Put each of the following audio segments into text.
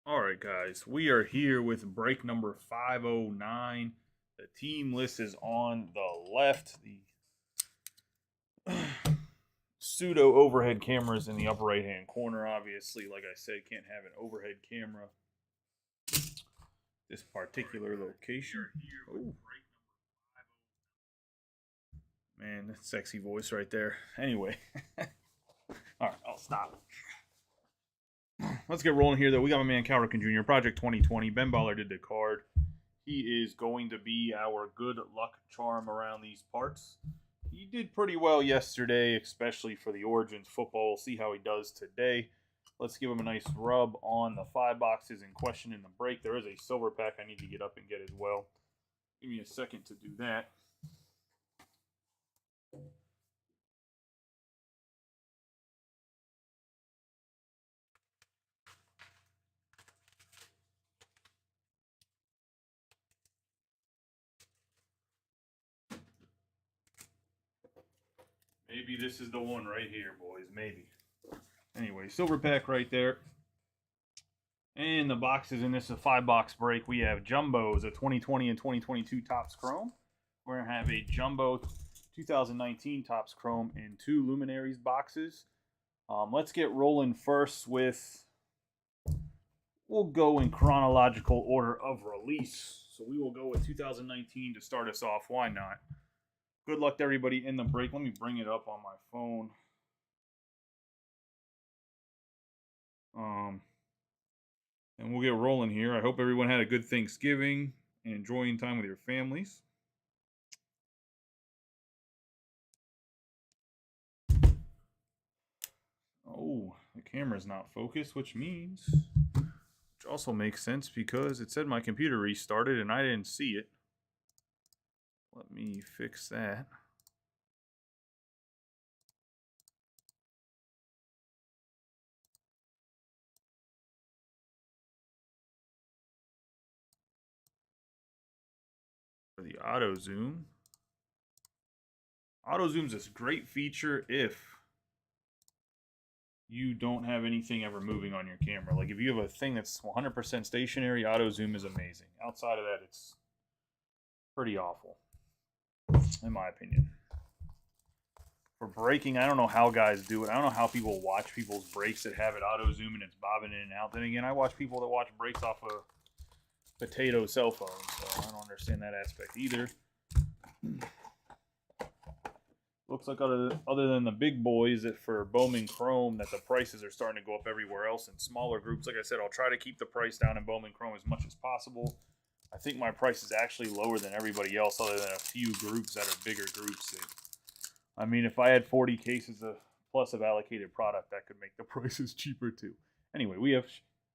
All right, guys, we are here with break number 509. The team list is on the left. The pseudo overhead cameras in the upper right hand corner. Obviously, like I said, can't have an overhead camera. This particular location. Oh, man, that sexy voice right there. Anyway, all right, I'll stop. Let's get rolling here, though. We got my man Cal Ripken Jr., Project 2020. Ben Baller did the card. He is going to be our good luck charm around these parts. He did pretty well yesterday, especially for the Origins football. We'll see how he does today. Let's give him a nice rub on the 5 boxes in question in the break. There is a silver pack I need to get up and get as well. Give me a second to do that. Maybe this is the one right here, boys. Maybe. Anyway, silver pack right there. And the boxes in this is a 5 box break. We have Jumbos, a 2020 and 2022 Topps Chrome. We're going to have a Jumbo 2019 Topps Chrome in 2 Luminaries boxes. Let's get rolling first with, we'll go in chronological order of release. So we will go with 2019 to start us off. Why not? Good luck to everybody in the break. Let me bring it up on my phone. And we'll get rolling here. I hope everyone had a good Thanksgiving and enjoying time with your families. Oh, the camera's not focused, which also makes sense because it said my computer restarted and I didn't see it. Let me fix that. For the auto zoom. Auto zoom's a great feature if you don't have anything ever moving on your camera. Like if you have a thing that's 100% stationary, auto zoom is amazing. Outside of that, it's pretty awful, in my opinion. For breaking, I don't know how guys do it. I don't know how people watch people's breaks that have it auto zoom and it's bobbing in and out. Then again, I watch people that watch breaks off a potato cell phone, so I don't understand that aspect either. Looks like other than the big boys, that for Bowman Chrome, that the prices are starting to go up everywhere else in smaller groups. Like I said, I'll try to keep the price down in Bowman Chrome as much as possible. I think my price is actually lower than everybody else, other than a few groups that are bigger groups. I mean, if I had 40 cases of plus of allocated product, that could make the prices cheaper too. Anyway, we have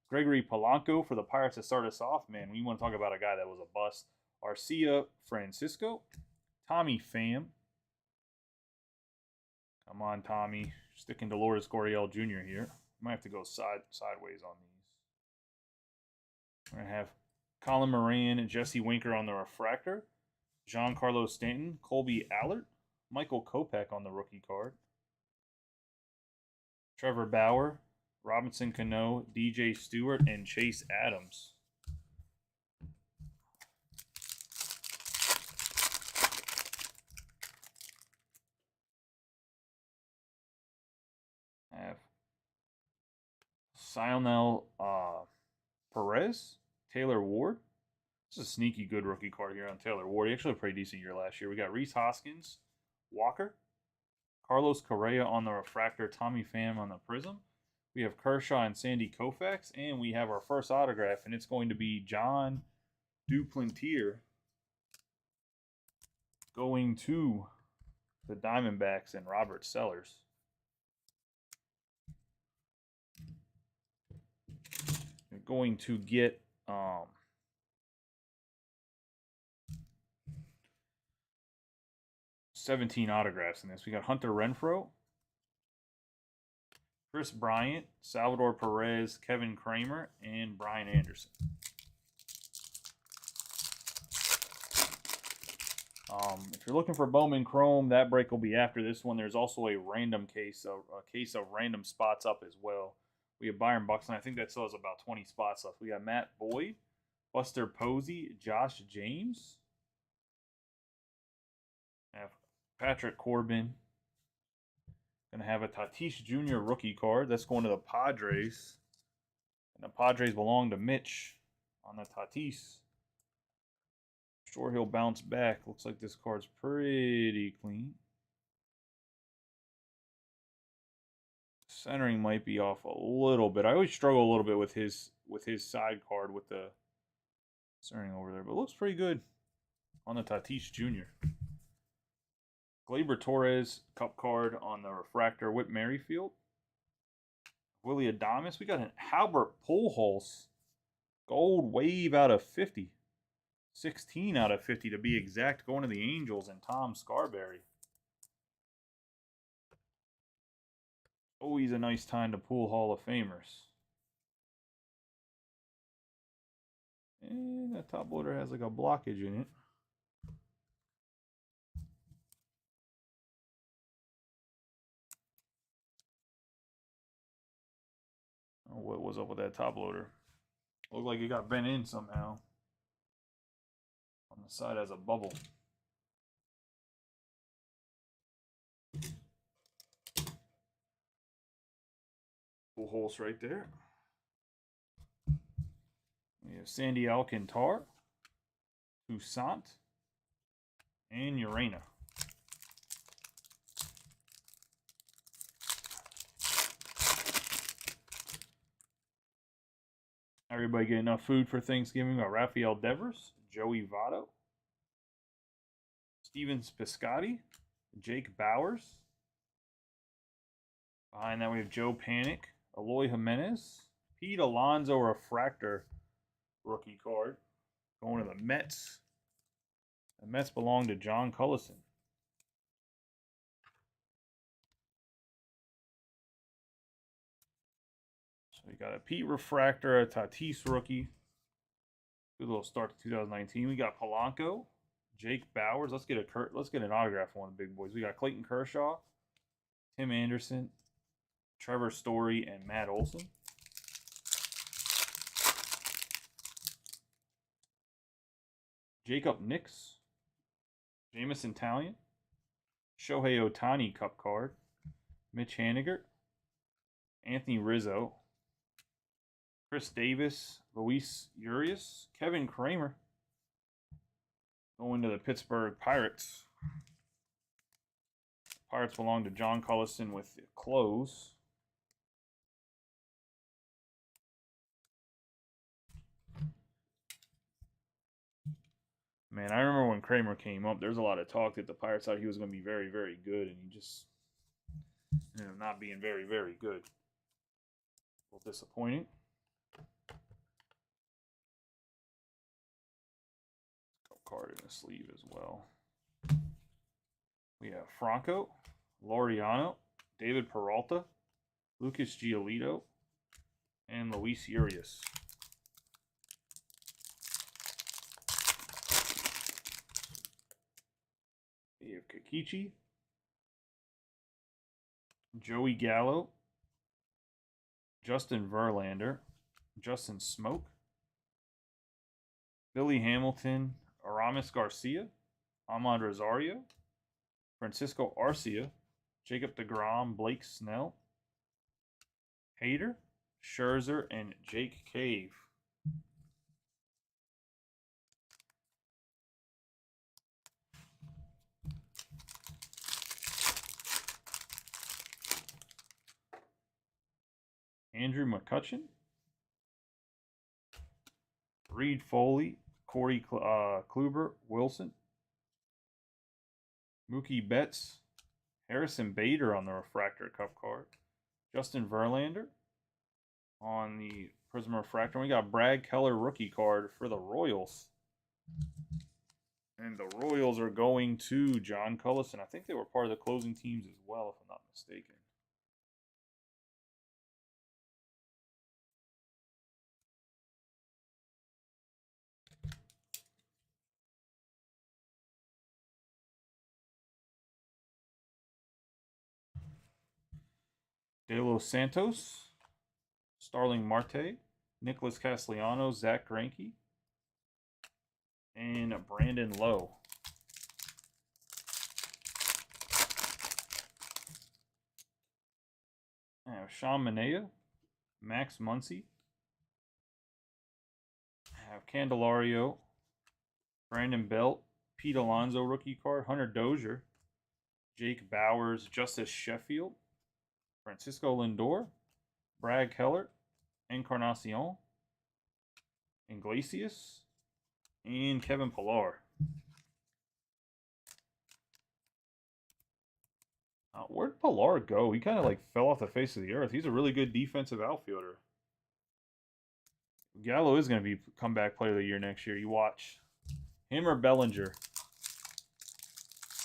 Gregory Polanco for the Pirates to start us off. Man, we want to talk about a guy that was a bust. Arcia Francisco, Tommy Pham. Come on, Tommy. Sticking to Lourdes Gurriel Jr. here. Might have to go sideways on these. We're going to have Colin Moran and Jesse Winker on the refractor. Giancarlo Stanton, Colby Allard, Michael Kopech on the rookie card. Trevor Bauer, Robinson Cano, DJ Stewart, and Chase Adams. I have Sionel Perez, Taylor Ward. This is a sneaky good rookie card here on Taylor Ward. He actually had a pretty decent year last year. We got Rhys Hoskins, Walker, Carlos Correa on the refractor, Tommy Pham on the prism. We have Kershaw and Sandy Koufax, and we have our first autograph, and it's going to be John Duplantier going to the Diamondbacks and Robert Sellers. You're going to get 17 autographs in this. We got Hunter Renfroe, Chris Bryant, Salvador Perez, Kevin Kramer, and Brian Anderson. If you're looking for Bowman Chrome, that break will be after this one. There's also a random case, a case of random spots up as well. We have Byron Buxton. I think that still has about 20 spots left. We got Matt Boyd, Buster Posey, Josh James. I have Patrick Corbin. Gonna have a Tatis Jr. rookie card. That's going to the Padres. And the Padres belong to Mitch on the Tatis. Sure he'll bounce back. Looks like this card's pretty clean. Centering might be off a little bit. I always struggle a little bit with his side card with the centering over there, but it looks pretty good on the Tatis Jr. Gleyber Torres cup card on the refractor. Whit Merrifield. Willie Adames. We got an Albert Pujols gold wave out of 50. 16 out of 50 to be exact, going to the Angels and Tom Scarberry. Always a nice time to pull Hall of Famers. And that top loader has like a blockage in it. Oh, what was up with that top loader? Looked like it got bent in somehow. On the side has a bubble. Full holes right there. We have Sandy Alcantara, Toussaint, and Urena. Everybody get enough food for Thanksgiving? We got Rafael Devers, Joey Votto, Steven Piscotty, Jake Bowers. Behind that we have Joe Panik, Eloy Jimenez, Pete Alonso refractor rookie card. Going to the Mets. The Mets belong to John Cullison. So we got a Pete refractor, a Tatis rookie. Good little start to 2019. We got Polanco, Jake Bowers. Let's get an autograph for one of the big boys. We got Clayton Kershaw, Tim Anderson, Trevor Story, and Matt Olson. Jacob Nix, Jamison Talion, Shohei Ohtani cup card, Mitch Haniger, Anthony Rizzo, Chris Davis, Luis Urias, Kevin Kramer. Going to the Pittsburgh Pirates. Pirates belong to John Cullison with the close. Man, I remember when Kramer came up, there's a lot of talk that the Pirates thought he was going to be very, very good, and he just ended up not being very, very good. A little disappointing. Card in the sleeve as well. We have Franco, Laureano, David Peralta, Lucas Giolito, and Luis Urias. We have Kikichi, Joey Gallo, Justin Verlander, Justin Smoke, Billy Hamilton, Aramis Garcia, Ahmad Rosario, Francisco Arcia, Jacob deGrom, Blake Snell, Hader, Scherzer, and Jake Cave. Andrew McCutchen, Reed Foley, Corey Kluber, Wilson, Mookie Betts, Harrison Bader on the refractor cup card, Justin Verlander on the Prism refractor. We got Brad Keller rookie card for the Royals. And the Royals are going to John Cullison. I think they were part of the closing teams as well, if I'm not mistaken. De Los Santos, Starling Marte, Nicholas Castellanos, Zach Greinke, and Brandon Lowe. I have Sean Manaea, Max Muncy. I have Candelario, Brandon Belt, Pete Alonso rookie card, Hunter Dozier, Jake Bowers, Justice Sheffield, Francisco Lindor, Brad Keller, Encarnacion, Iglesias, and Kevin Pillar. Where'd Pillar go? He kind of like fell off the face of the earth. He's a really good defensive outfielder. Gallo is going to be comeback player of the year next year. You watch. Him or Bellinger.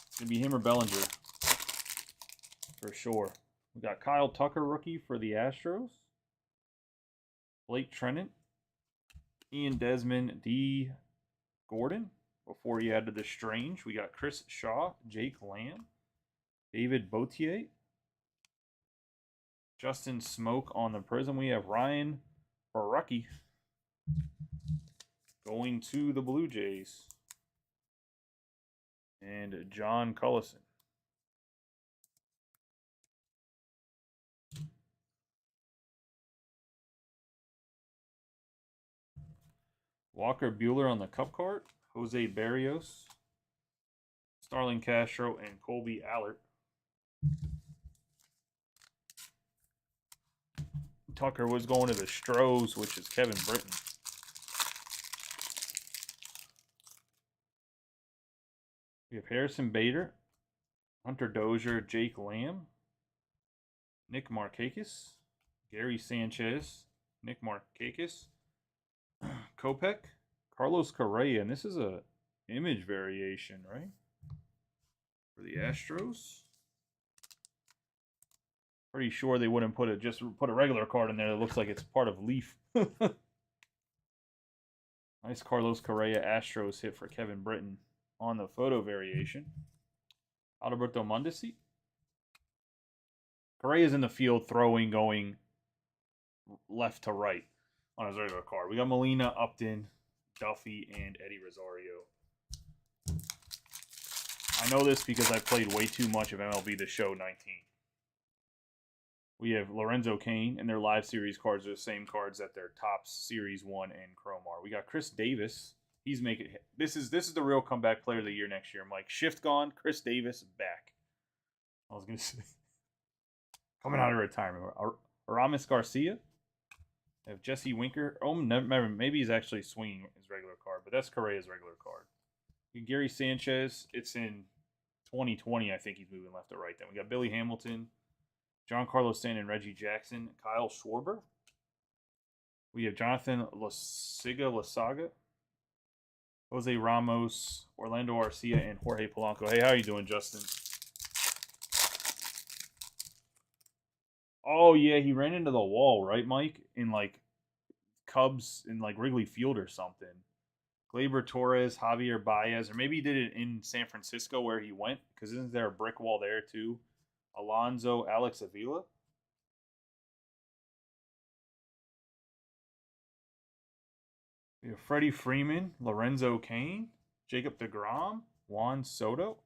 It's going to be him or Bellinger. For sure. We got Kyle Tucker, rookie for the Astros. Blake Treinen. Ian Desmond, D. Gordon. Before he added the Strange. We got Chris Shaw, Jake Lamb, David Bautier, Justin Smoke on the Prism. We have Ryan Borucki going to the Blue Jays. And John Cullison. Walker Buehler on the Cup card. Jose Barrios, Starlin Castro, and Colby Allard. Tucker was going to the Stros, which is Kevin Britton. We have Harrison Bader, Hunter Dozier, Jake Lamb, Nick Markakis, Gary Sanchez, Nick Markakis, Kopech, Carlos Correa, and this is a image variation, right? For the Astros. Pretty sure they wouldn't put a regular card in there that looks like it's part of Leaf. Nice Carlos Correa Astros hit for Kevin Britton on the photo variation. Alberto Mondesi. Correa's in the field throwing, going left to right on his regular card. We got Molina, Upton, Duffy, and Eddie Rosario. I know this because I played way too much of MLB The Show 19. We have Lorenzo Cain, and their live series cards are the same cards that their Topps Series 1 and Chrome are. We got Chris Davis. He's making this is the real comeback player of the year next year, Mike. Shift gone, Chris Davis back. I was gonna say coming out of retirement. Aramis Garcia. I have Jesse Winker. Oh, never. Maybe he's actually swinging his regular card, but that's Correa's regular card. Gary Sanchez. It's in 2020. I think he's moving left to right. Then we got Billy Hamilton, Giancarlo Stanton, and Reggie Jackson. Kyle Schwarber. We have Jonathan Lasaga, Jose Ramos, Orlando Arcia, and Jorge Polanco. Hey, how are you doing, Justin? Oh, yeah, he ran into the wall, right, Mike? In, like, Cubs in, like, Wrigley Field or something. Gleyber Torres, Javier Baez, or maybe he did it in San Francisco where he went, because isn't there a brick wall there, too? Alonso, Alex Avila. We have Freddie Freeman, Lorenzo Cain, Jacob deGrom, Juan Soto.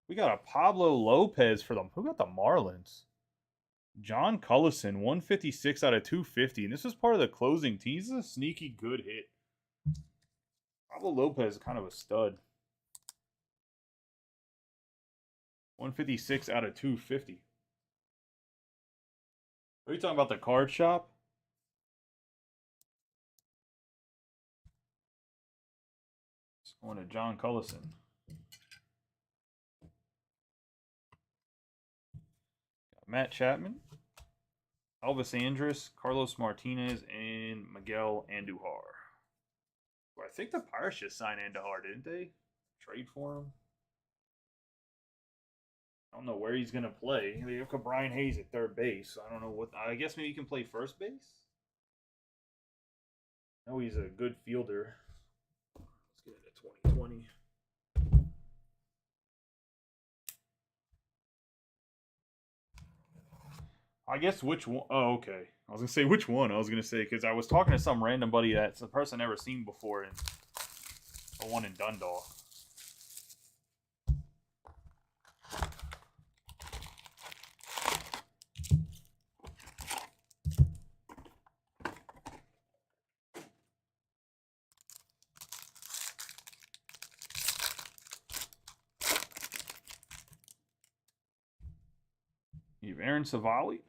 We got a Pablo Lopez for them. Who got the Marlins? John Cullison, 156 out of 250. And this is part of the closing team. This is a sneaky good hit. Pablo Lopez is kind of a stud. 156 out of 250. Are you talking about the card shop? It's going to John Cullison. Matt Chapman, Elvis Andrus, Carlos Martinez, and Miguel Andujar. Well, I think the Pirates just signed Andujar, didn't they? Trade for him? I don't know where he's going to play. They have Brian Hayes at third base. So I don't know what. I guess maybe he can play first base? I know he's a good fielder. Let's get into 2020. I guess which one? Oh, okay. I was gonna say which one. I was gonna say because I was talking to some random buddy that's a person I've never seen before, and the one in Dundalk. You have Aaron Savali,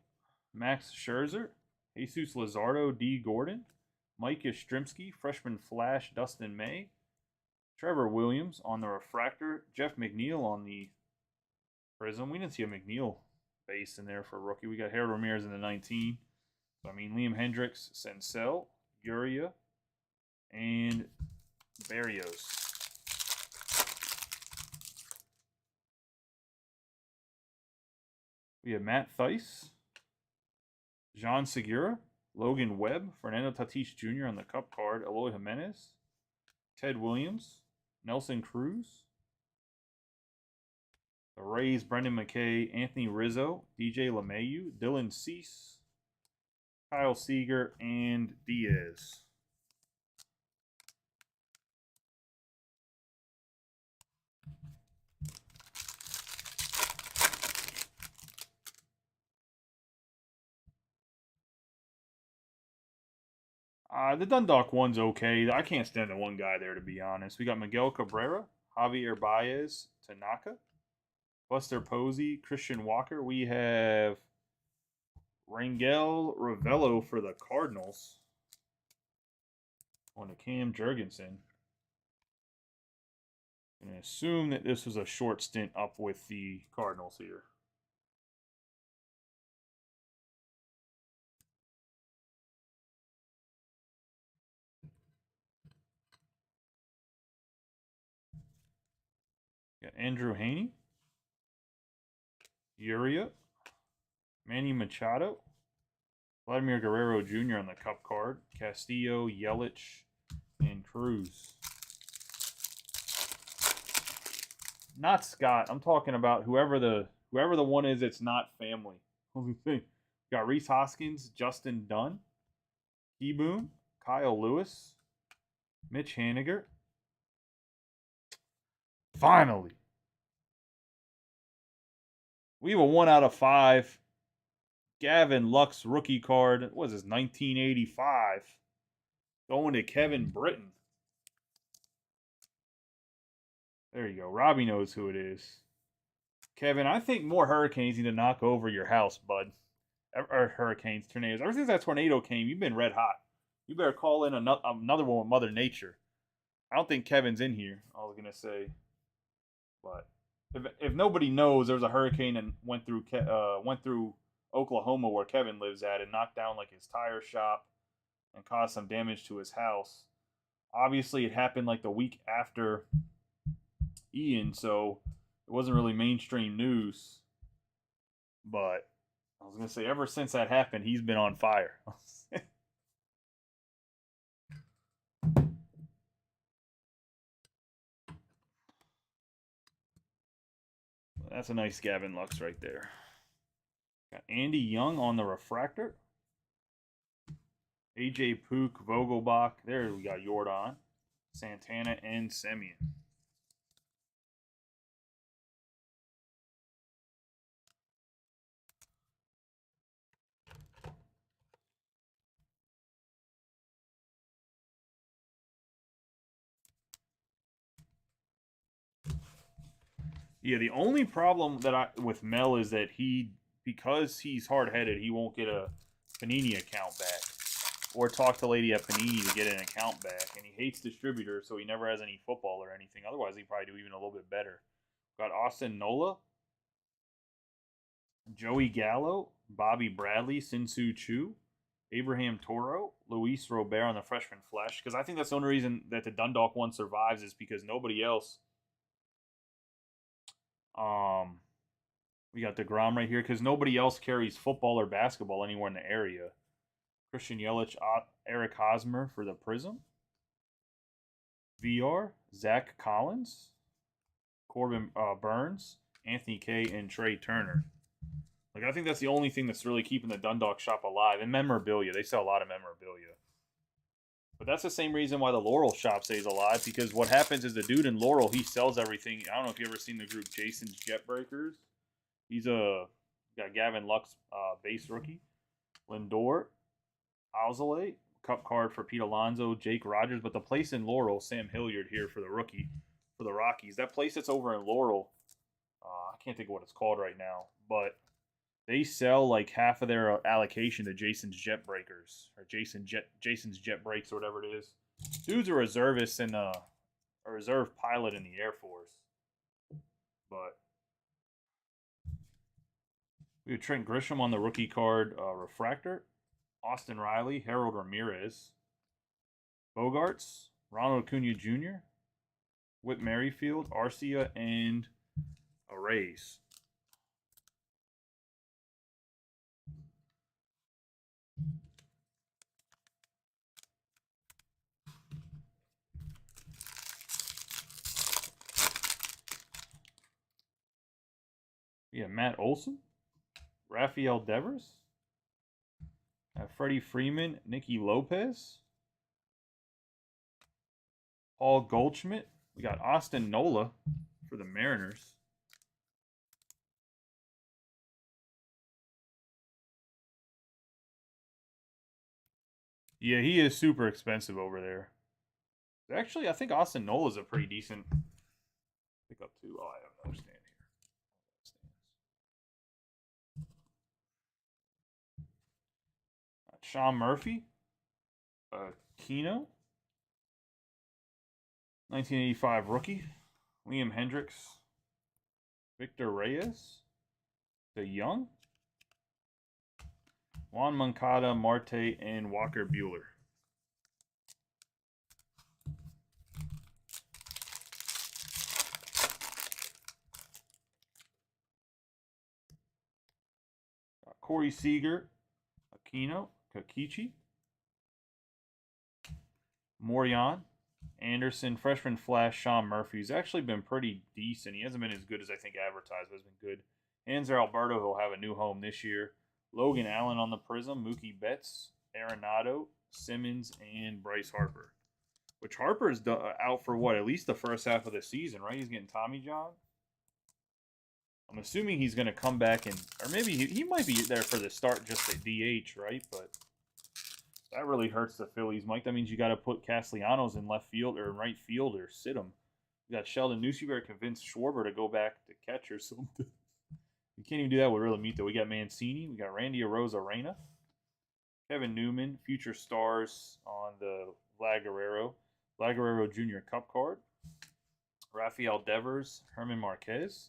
Max Scherzer, Jesus Luzardo, D. Gordon, Mike Yastrzemski, freshman flash Dustin May, Trevor Williams on the refractor, Jeff McNeil on the prism. We didn't see a McNeil base in there for a rookie. We got Harold Ramirez in the 19. So, I mean, Liam Hendricks, Senzel, Uria, and Barrios. We have Matt Thaiss, Jean Segura, Logan Webb, Fernando Tatis Jr. on the cup card, Eloy Jimenez, Ted Williams, Nelson Cruz, the Rays, Brendan McKay, Anthony Rizzo, DJ LeMahieu, Dylan Cease, Kyle Seager, and Diaz. The Dundalk one's okay. I can't stand the one guy there, to be honest. We got Miguel Cabrera, Javier Baez, Tanaka, Buster Posey, Christian Walker. We have Rangel Ravello for the Cardinals. On to Cam Jurgensen. I'm going to assume that this was a short stint up with the Cardinals here. Got Andrew Haney, Uria, Manny Machado, Vladimir Guerrero Jr. on the cup card, Castillo, Yelich, and Cruz. Not Scott. I'm talking about whoever the one is. It's not family. Got Reese Hoskins, Justin Dunn, Boom, Kyle Lewis, Mitch Haniger. Finally, we have a 1 out of 5. Gavin Lux rookie card. What is this? 1985. Going to Kevin Britton. There you go. Robbie knows who it is. Kevin, I think more hurricanes need to knock over your house, bud. Or hurricanes, tornadoes. Ever since that tornado came, you've been red hot. You better call in another one with Mother Nature. I don't think Kevin's in here. I was gonna say, but if nobody knows, there was a hurricane that went through Oklahoma where Kevin lives at and knocked down like his tire shop and caused some damage to his house. Obviously, it happened like the week after Ian, so it wasn't really mainstream news. But I was gonna say, ever since that happened, he's been on fire. That's a nice Gavin Lux right there. Got Andy Young on the refractor. AJ Pook, Vogelbach. There we got Jordan, Santana, and Semien. Yeah, the only problem that with Mel is that because he's hard-headed, he won't get a Panini account back or talk to lady at Panini to get an account back, and he hates distributors, so he never has any football or anything. Otherwise, he'd probably do even a little bit better. Got Austin Nola, Joey Gallo, Bobby Bradley, Sin-Soo Choo, Abraham Toro, Luis Robert on the freshman flesh, because I think that's the only reason that the Dundalk one survives is because nobody else. We got DeGrom right here because nobody else carries football or basketball anywhere in the area. Christian Yelich, Eric Hosmer for the Prism. VR, Zach Collins, Corbin Burns, Anthony K, and Trey Turner. Like, I think that's the only thing that's really keeping the Dundalk shop alive. And memorabilia. They sell a lot of memorabilia. But that's the same reason why the Laurel shop stays alive, because what happens is the dude in Laurel, he sells everything. I don't know if you ever seen the group Jason's Jet Breakers. He's got Gavin Lux base rookie. Lindor, Alzolay, cup card for Pete Alonso, Jake Rogers. But the place in Laurel, Sam Hilliard here for the rookie, for the Rockies. That place that's over in Laurel, I can't think of what it's called right now, but they sell like half of their allocation to Jason's Jet Breakers or Jason's Jet Breaks or whatever it is. Dude's a reservist and a reserve pilot in the Air Force. But we have Trent Grisham on the rookie card refractor, Austin Riley, Harold Ramirez, Bogarts, Ronald Acuna Jr., Whit Merrifield, Arcia, and Arrays. Yeah, Matt Olson, Rafael Devers, Freddie Freeman, Nicky Lopez, Paul Goldschmidt. We got Austin Nola for the Mariners. Yeah, he is super expensive over there. Actually, I think Austin Nola is a pretty decent pickup too. Oh, I have another stand here. Sean Murphy, Keno, 1985 rookie, Liam Hendricks, Victor Reyes, DeYoung, Juan Moncada, Marte, and Walker Buehler. Corey Seager, Aquino, Kakichi, Morion, Anderson, freshman flash, Sean Murphy. He's actually been pretty decent. He hasn't been as good as I think advertised, but has been good. Hanser Alberto, he'll have a new home this year. Logan Allen on the Prism, Mookie Betts, Arenado, Simmons, and Bryce Harper. Which Harper's out for what? At least the first half of the season, right? He's getting Tommy John. I'm assuming he's going to come back and, or maybe he might be there for the start, just at DH, right? But that really hurts the Phillies, Mike. That means you got to put Castellanos in left field or right field or sit him. You got Sheldon Neusberger convinced Schwarber to go back to catch or something. You can't even do that with Realmuto. We got Mancini. We got Randy Arozarena. Kevin Newman, future stars on the Vlad Guerrero Jr. Cup card. Rafael Devers, Herman Marquez,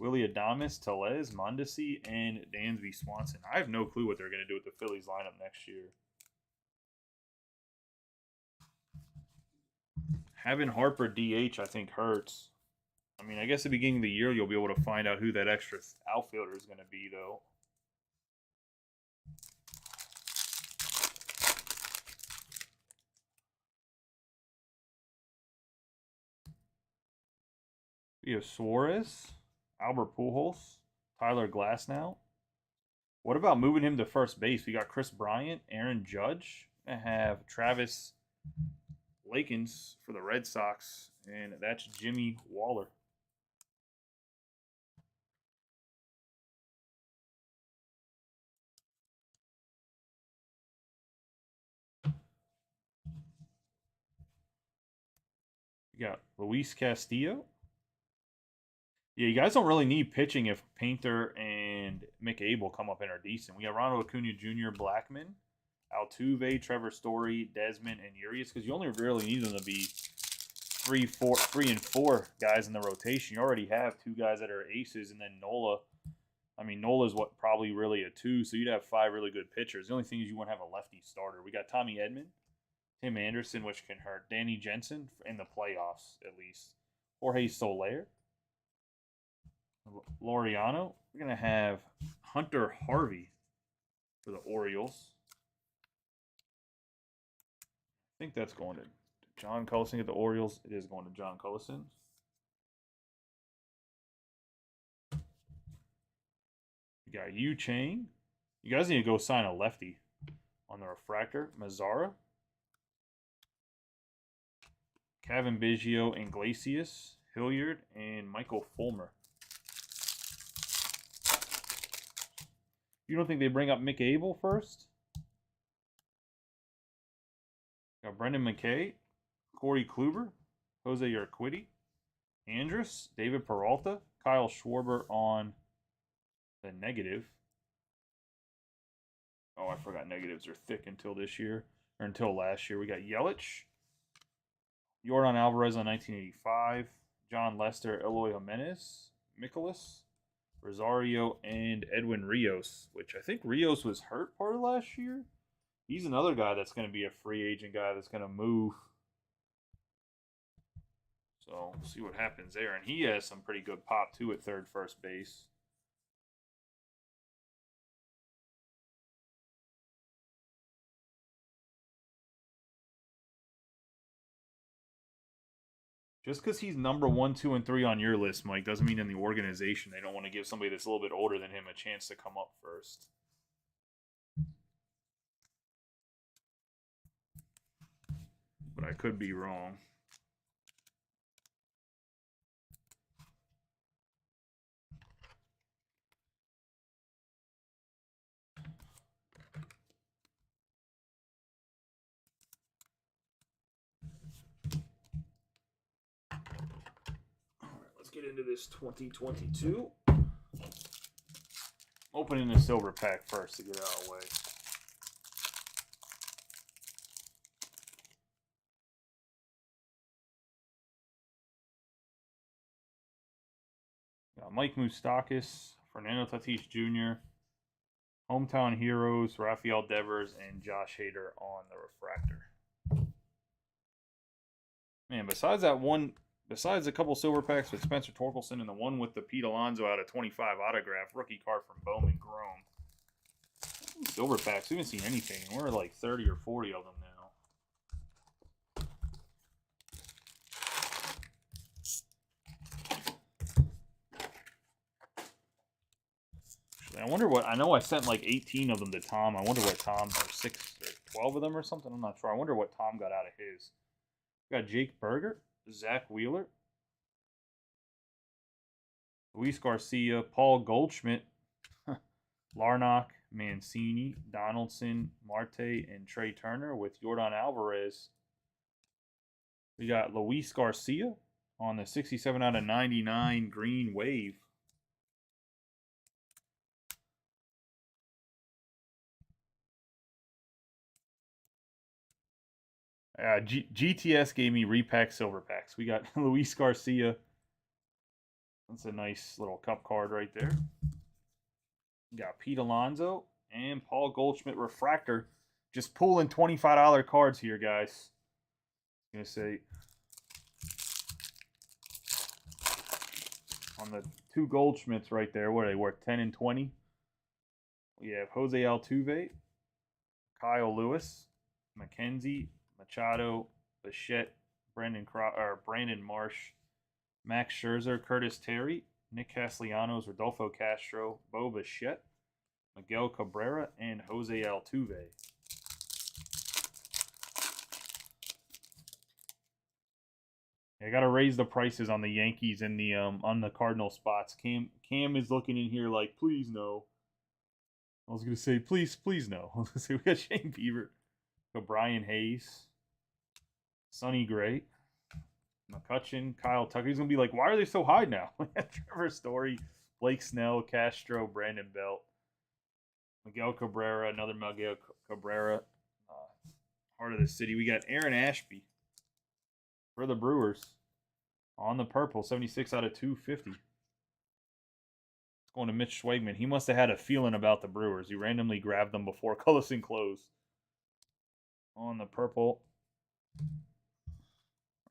Willie Adames, Tellez, Mondesi, and Dansby Swanson. I have no clue what they're going to do with the Phillies lineup next year. Having Harper DH, I think, hurts. I mean, I guess at the beginning of the year, you'll be able to find out who that extra outfielder is going to be, though. We have Suarez, Albert Pujols, Tyler Glasnow. What about moving him to first base? We got Chris Bryant, Aaron Judge. I have Travis Lakins for the Red Sox, and that's Jimmy Waller. We got Luis Castillo. Yeah, you guys don't really need pitching if Painter and McAble come up and are decent. We got Ronald Acuna Jr., Blackman, Altuve, Trevor Story, Desmond, and Urias, because you only really need them to be 3 and 4 guys in the rotation. You already have 2 guys that are aces, and then Nola. I mean, Nola's what probably really a 2, so you'd have 5 really good pitchers. The only thing is you won't have a lefty starter. We got Tommy Edman, Tim Anderson, which can hurt, Danny Jensen in the playoffs at least, Jorge Soler, Laureano. We're going to have Hunter Harvey for the Orioles. I think that's going to John Cullison at the Orioles. It is going to John Cullison. We got Yu Chang. You guys need to go sign a lefty on the refractor. Mazzara. Kevin Biggio, Iglesias, Hilliard, and Michael Fulmer. You don't think they bring up Mick Abel first? Got Brendan McKay, Corey Kluber, Jose Urquidy, Andrus, David Peralta, Kyle Schwarber on the negative. Oh, I forgot negatives are thick until this year, or until last year. We got Yelich, Yordan Alvarez on 1985, John Lester, Eloy Jimenez, Mikolas, Rosario, and Edwin Rios, which I think Rios was hurt part of last year. He's another guy that's going to be a free agent guy that's going to move. So we'll see what happens there. And he has some pretty good pop, too, at third, first base. Just because he's number 1, 2, and 3 on your list, Mike, doesn't mean in the organization they don't want to give somebody that's a little bit older than him a chance to come up first. But I could be wrong. Let's get into this 2022. Opening the silver pack first to get out of the way. Got Mike Moustakas, Fernando Tatis Jr., Hometown Heroes, Rafael Devers, and Josh Hader on the refractor. Man, besides that one, besides a couple silver packs with Spencer Torkelson and the one with the Pete Alonso out of 25 autograph rookie card from Bowman Chrome. Silver packs, we haven't seen anything, and we're like 30 or 40 of them now. I wonder what, I know I sent like 18 of them to Tom. I wonder what Tom, or 6 or 12 of them or something. I'm not sure. I wonder what Tom got out of his. We got Jake Berger, Zach Wheeler, Luis Garcia, Paul Goldschmidt, Larnach, Mancini, Donaldson, Marte, and Trey Turner with Yordan Alvarez. We got Luis Garcia on the 67 out of 99 green wave. GTS gave me repack silver packs. We got Luis Garcia. That's a nice little cup card right there. We got Pete Alonso and Paul Goldschmidt refractor. Just pulling $25 cards here, guys. I'm going to say on the 2 Goldschmidts right there, what are they worth? 10 and 20. We have Jose Altuve, Kyle Lewis, McKenzie, Machado, Bichette, Brandon Marsh, Max Scherzer, Curtis Terry, Nick Castellanos, Rodolfo Castro, Bo Bichette, Miguel Cabrera, and Jose Altuve. I gotta raise the prices on the Yankees and the on the Cardinal spots. Cam is looking in here like, please no. I was gonna say, please no. I was gonna say we got Shane Bieber, Brian Hayes, Sonny Gray, McCutcheon, Kyle Tucker. He's gonna be like, why are they so high now? Trevor Story, Blake Snell, Castro, Brandon Belt, Miguel Cabrera, another Miguel Cabrera, heart of the city. We got Aaron Ashby for the Brewers on the purple, 76 out of 250. It's going to Mitch Schwegman. He must have had a feeling about the Brewers. He randomly grabbed them before Cullison closed. On the purple,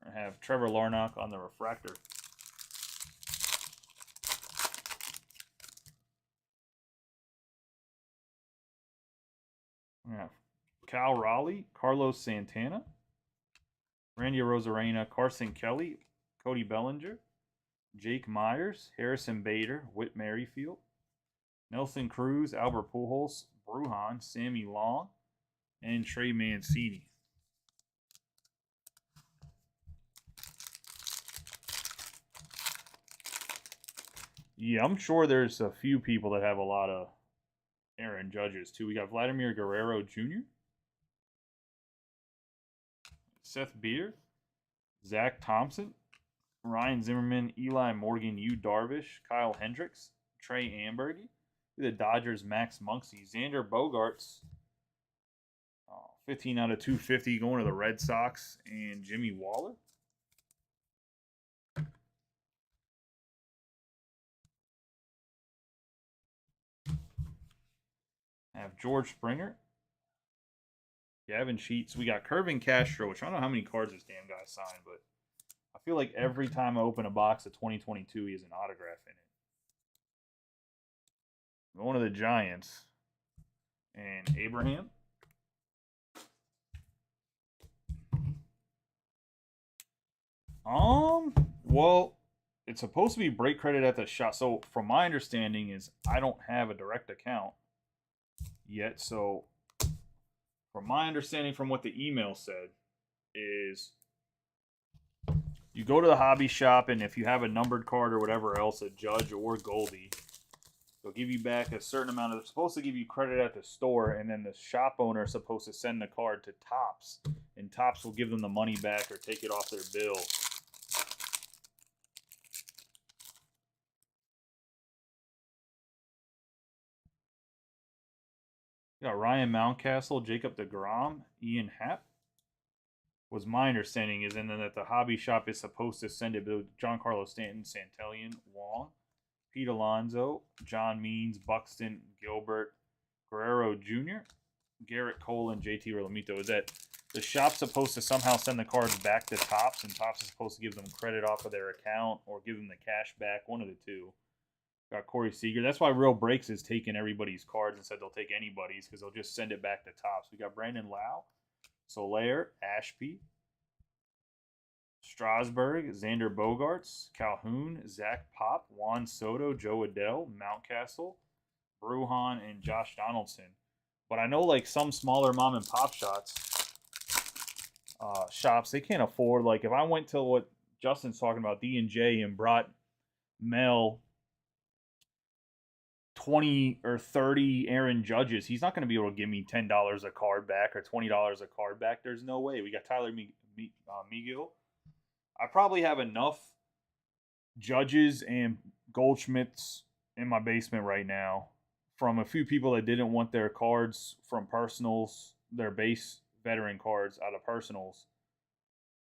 I have Trevor Larnach on the refractor. Yeah, Cal Raleigh, Carlos Santana, Randy Arozarena, Carson Kelly, Cody Bellinger, Jake Myers, Harrison Bader, Whit Merrifield, Nelson Cruz, Albert Pujols, Brujan, Sammy Long, and Trey Mancini. Yeah, I'm sure there's a few people that have a lot of Aaron Judges too. We got Vladimir Guerrero Jr., Seth Beer, Zach Thompson, Ryan Zimmerman, Eli Morgan, Yu Darvish, Kyle Hendricks, Trey Ambergy, the Dodgers Max Muncy, Xander Bogaerts, 15 out of 250 going to the Red Sox, and Jimmy Waller. I have George Springer, Gavin Sheets. We got Curvin Castro, which I don't know how many cards this damn guy signed, but I feel like every time I open a box of 2022, he has an autograph in it. One of the Giants, and Abraham. Well, it's supposed to be break credit at the shop. So, from my understanding, is I don't have a direct account yet. So, from my understanding, from what the email said, is you go to the hobby shop, and if you have a numbered card or whatever else, a Judge or Goldie, they'll give you back a certain amount of. They're supposed to give you credit at the store, and then the shop owner is supposed to send the card to Topps, and Topps will give them the money back or take it off their bill. You got Ryan Mountcastle, Jacob DeGrom, Ian Happ. Was my understanding is, and then that the hobby shop is supposed to send it to Giancarlo Stanton, Santillan, Wong, Pete Alonso, John Means, Buxton, Gilbert, Guerrero Jr., Garrett Cole, and JT Realmuto. Is that the shop's supposed to somehow send the cards back to Topps, and Topps is supposed to give them credit off of their account or give them the cash back, one of the two. Got Corey Seager. That's why Real Breaks is taking everybody's cards and said they'll take anybody's because they'll just send it back to Topps. We got Brandon Lau, Soler, Ashby, Strasburg, Xander Bogaerts, Calhoun, Zach Pop, Juan Soto, Joe Adell, Mountcastle, Brujan, and Josh Donaldson. But I know like some smaller mom and pop shops, they can't afford. Like if I went to what Justin's talking about, D&J, and brought Mel 20 or 30 Aaron Judges, he's not going to be able to give me $10 a card back or $20 a card back. There's no way. We got Tyler Megill. I probably have enough Judges and Goldschmidts in my basement right now from a few people that didn't want their cards from personals, their base veteran cards out of personals,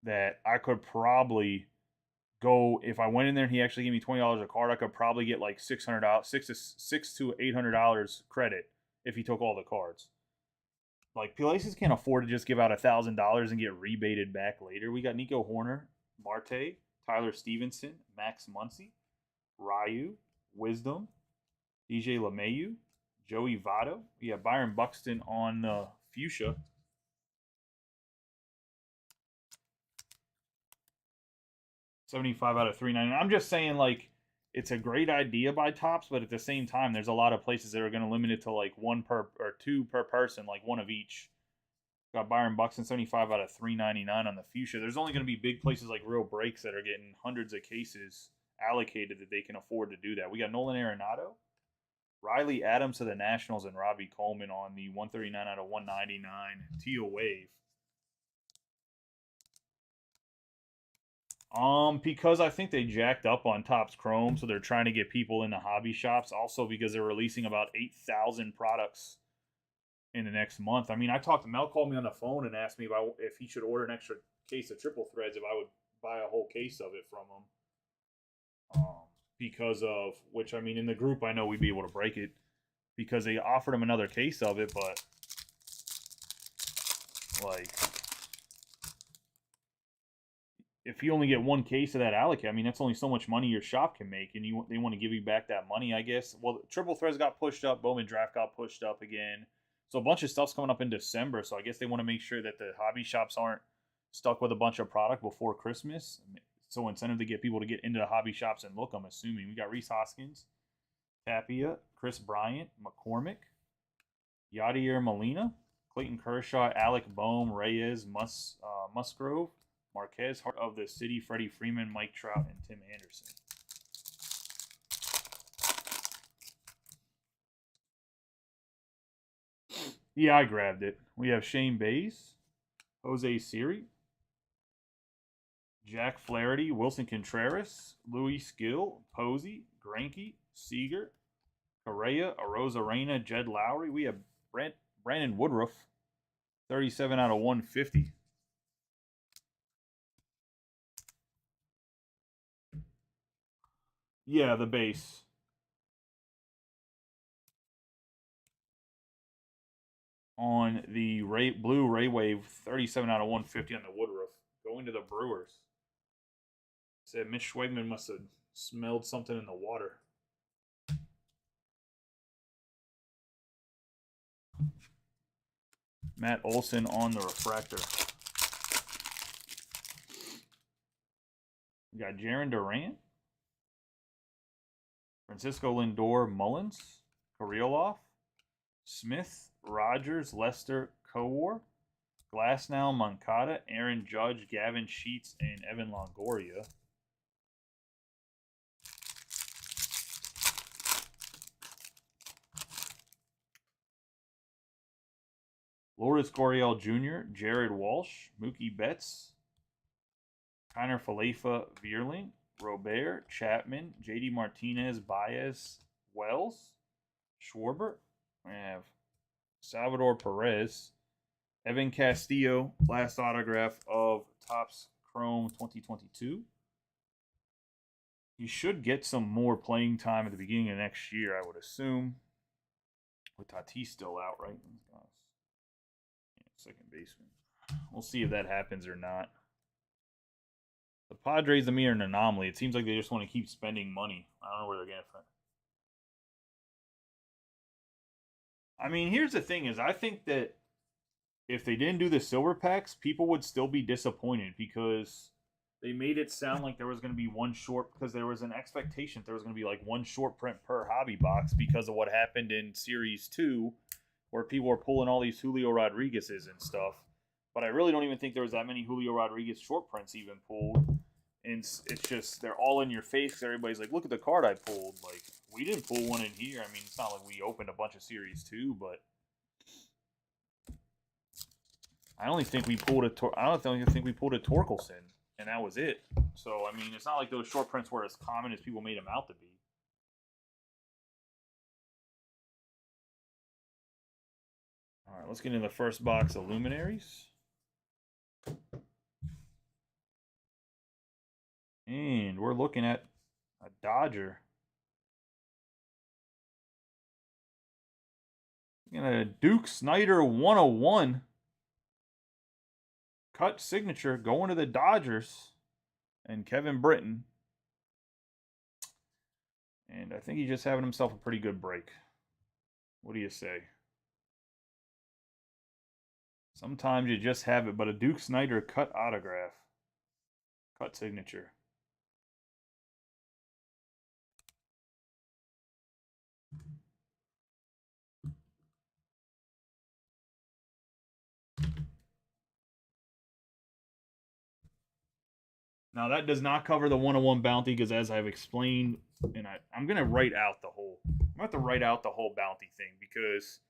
that I could probably go, if I went in there and he actually gave me $20 a card, I could probably get like $600, $600 to $800 credit if he took all the cards. Like places can't afford to just give out $1,000 and get rebated back later. We got Nico Hoerner, Marte, Tyler Stevenson, Max Muncy, Ryu, Wisdom, DJ LeMahieu, Joey Votto. We have Byron Buxton on the fuchsia. $75 out of $399. I'm just saying, like, it's a great idea by Topps, but at the same time, there's a lot of places that are going to limit it to like one per or two per person, like one of each. Got Byron Buxton, 75 out of $399 on the fuchsia. There's only going to be big places like Real Breaks that are getting hundreds of cases allocated that they can afford to do that. We got Nolan Arenado, Riley Adams to the Nationals, and Robbie Coleman on the 139 out of 199 Teal Wave. Because I think they jacked up on Topps Chrome, so they're trying to get people into hobby shops. Also, because they're releasing about 8,000 products in the next month. I mean, Mel called me on the phone and asked me if he should order an extra case of triple threads, if I would buy a whole case of it from him. Because of which, I mean, in the group, I know we'd be able to break it because they offered him another case of it, but like, if you only get one case of that allocate, I mean, that's only so much money your shop can make, and they want to give you back that money, I guess. Well, triple threads got pushed up, Bowman draft got pushed up again, so a bunch of stuff's coming up in December. So I guess they want to make sure that the hobby shops aren't stuck with a bunch of product before Christmas. So incentive to get people to get into the hobby shops and look. I'm assuming we got Rhys Hoskins, Tapia, Chris Bryant, McCormick, Yadier Molina, Clayton Kershaw, Alec Boehm, Reyes, Musgrove, Marquez, Heart of the City, Freddie Freeman, Mike Trout, and Tim Anderson. Yeah, I grabbed it. We have Shane Bays, Jose Siri, Jack Flaherty, Wilson Contreras, Luis Gill, Posey, Greinke, Seager, Correa, Arozarena, Jed Lowry. We have Brandon Woodruff, 37 out of 150. Yeah, the base. On the blue Ray Wave, 37 out of 150 on the Woodruff. Going to the Brewers. Said Mitch Schwegman must have smelled something in the water. Matt Olson on the refractor. We got Jaron Durant, Francisco Lindor, Mullins, Kirilloff, Smith, Rogers, Lester, Kowar, Glasnow, Moncada, Aaron Judge, Gavin Sheets, and Evan Longoria. Lourdes Gurriel Jr., Jared Walsh, Mookie Betts, Connor Falefa Vierling, Robert, Chapman, JD Martinez, Baez, Wells, Schwarber. We have Salvador Perez, Evan Castillo, last autograph of Topps Chrome 2022. He should get some more playing time at the beginning of next year, I would assume. With Tatis still out, right? Second baseman. We'll see if that happens or not. The Padres, to me, are an anomaly. It seems like they just want to keep spending money. I don't know where they're getting it from. I mean, here's the thing is I think that if they didn't do the silver packs, people would still be disappointed because they made it sound like there was going to be one short because there was an expectation there was going to be like one short print per hobby box because of what happened in Series 2 where people were pulling all these Julio Rodriguez's and stuff. But I really don't even think there was that many Julio Rodriguez short prints even pulled. And it's just, they're all in your face. Everybody's like, look at the card I pulled. Like, we didn't pull one in here. I mean, it's not like we opened a bunch of Series 2, but I only think we pulled a Torkelson, and that was it. So, I mean, it's not like those short prints were as common as people made them out to be. All right, let's get into the first box of Luminaries. And we're looking at a Dodger. Looking at a Duke Snider 101. Cut signature going to the Dodgers. And Kevin Britton. And I think he's just having himself a pretty good break. What do you say? Sometimes you just have it, but a Duke Snider cut autograph. Cut signature. Now that does not cover the 101 bounty because as I've explained, and I'm gonna write out the whole. I'm gonna have to write out the whole bounty thing because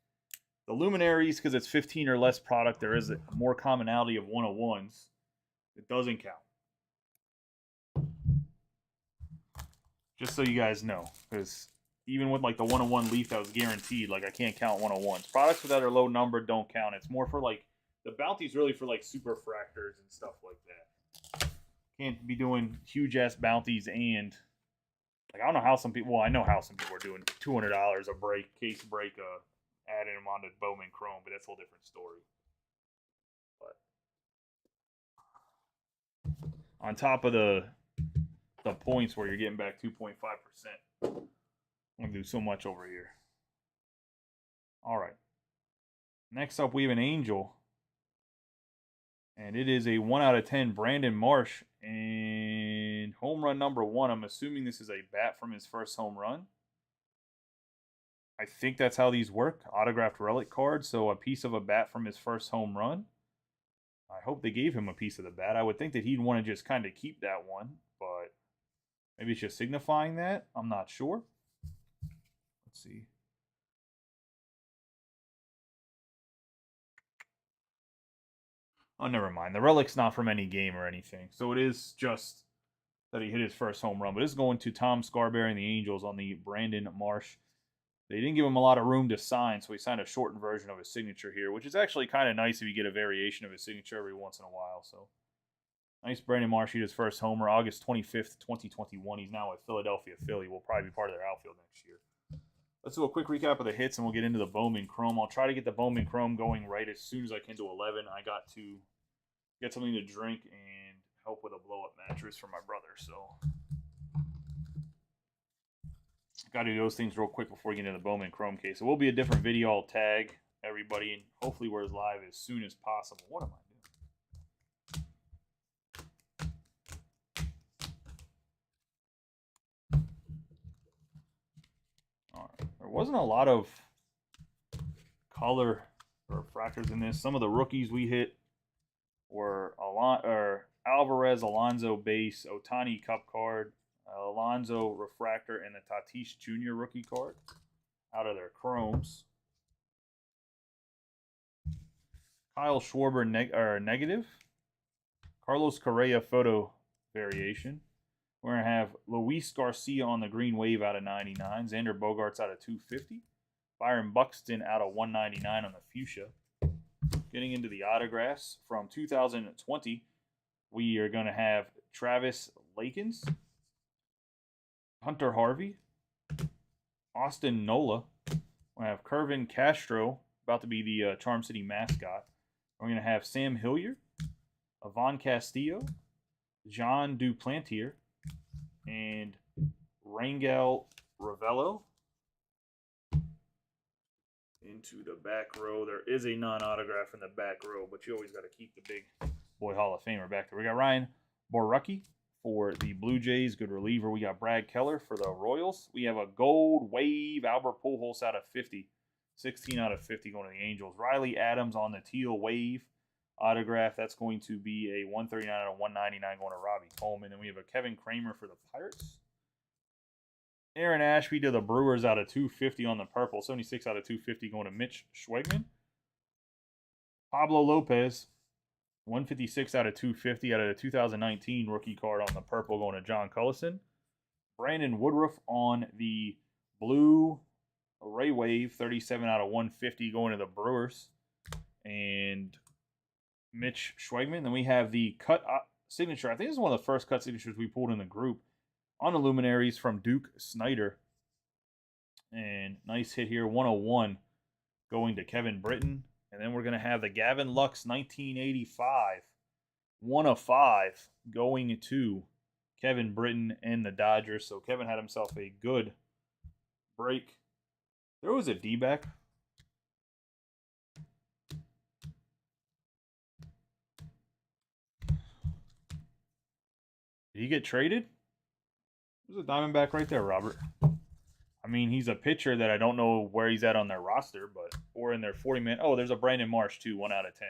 the Luminaries, because it's 15 or less product, there is a more commonality of 101s. It doesn't count. Just so you guys know, because even with like the 101 Leaf that was guaranteed, like I can't count 101s. Products that are low numbered don't count. It's more for like the bounty's really for like super fractors and stuff like that. Can't be doing huge ass bounties and like I don't know how some people. Well, I know how some people are doing $200 a case break, adding them onto Bowman Chrome, but that's a whole different story. But on top of the points where you're getting back 2.5%, I'm gonna do so much over here. All right. Next up, we have an Angel. And it is a 1 out of 10 Brandon Marsh. And home run number 1. I'm assuming this is a bat from his first home run. I think that's how these work. Autographed relic card. So a piece of a bat from his first home run. I hope they gave him a piece of the bat. I would think that he'd want to just kind of keep that one, but maybe it's just signifying that. I'm not sure. Let's see. Oh, never mind. The relic's not from any game or anything. So it is just that he hit his first home run. But this is going to Tom Scarberry and the Angels on the Brandon Marsh. They didn't give him a lot of room to sign, so he signed a shortened version of his signature here, which is actually kind of nice if you get a variation of his signature every once in a while. So nice Brandon Marsh hit his first homer August 25th, 2021. He's now with Philadelphia Philly. Will probably be part of their outfield next year. Let's do a quick recap of the hits, and we'll get into the Bowman Chrome. I'll try to get the Bowman Chrome going right as soon as I can to 11. I got to get something to drink and help with a blow-up mattress for my brother. So got to do those things real quick before we get into the Bowman Chrome case. It will be a different video. I'll tag everybody, and hopefully we're live as soon as possible. What am I doing? All right. There wasn't a lot of color or refractors in this. Some of the rookies we hit were Alvarez, Alonso base, Ohtani Cup card, Alonso refractor, and the Tatis Jr. rookie card out of their chromes. Kyle Schwarber negative. Carlos Correa photo variation. We're going to have Luis Garcia on the green wave out of 99. Xander Bogaerts out of 250. Byron Buxton out of 199 on the fuchsia. Getting into the autographs from 2020, we are going to have Travis Lakins, Hunter Harvey, Austin Nola. We have Kervin Castro, about to be the Charm City mascot. We're going to have Sam Hilliard, Ivan Castillo, John Duplantier, and Rangel Ravello. Into the back row. There is a non-autograph in the back row, but you always got to keep the big boy Hall of Famer back there. We got Ryan Borucki for the Blue Jays, good reliever. We got Brad Keller for the Royals. We have a gold wave Albert Pujols out of 50. 16 out of 50 going to the Angels. Riley Adams on the teal wave autograph. That's going to be a 139 out of 199 going to Robbie Coleman. And we have a Kevin Kramer for the Pirates. Aaron Ashby to the Brewers out of 250 on the purple. 76 out of 250 going to Mitch Schwegman. Pablo Lopez, 156 out of 250 out of the 2019 rookie card on the purple going to John Cullison. Brandon Woodruff on the blue Ray Wave, 37 out of 150 going to the Brewers. And Mitch Schwegman. Then we have the cut signature. I think this is one of the first cut signatures we pulled in the group. On the Luminaries from Duke Snyder. And nice hit here, 101 going to Kevin Britton. And then we're going to have the Gavin Lux 1985. 1 of 5 going to Kevin Britton and the Dodgers. So Kevin had himself a good break. There was a D-back. Did he get traded? There's a Diamondback right there, Robert. I mean, he's a pitcher that I don't know where he's at on their roster, but or in their 40-man. Oh, there's a Brandon Marsh, too, 1 out of 10.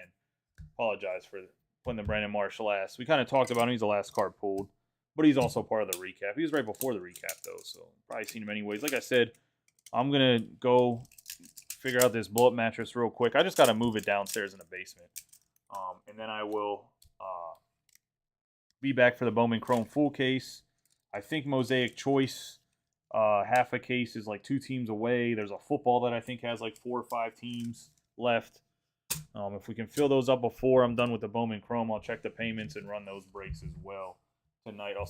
Apologize for putting the Brandon Marsh last. We kind of talked about him. He's the last card pulled, but he's also part of the recap. He was right before the recap, though, so probably seen him anyways. Like I said, I'm going to go figure out this blow-up mattress real quick. I just got to move it downstairs in the basement, and then I will be back for the Bowman Chrome full case. I think Mosaic Choice, half a case is like 2 teams away. There's a football that I think has like 4 or 5 teams left. If we can fill those up before I'm done with the Bowman Chrome, I'll check the payments and run those breaks as well tonight. I'll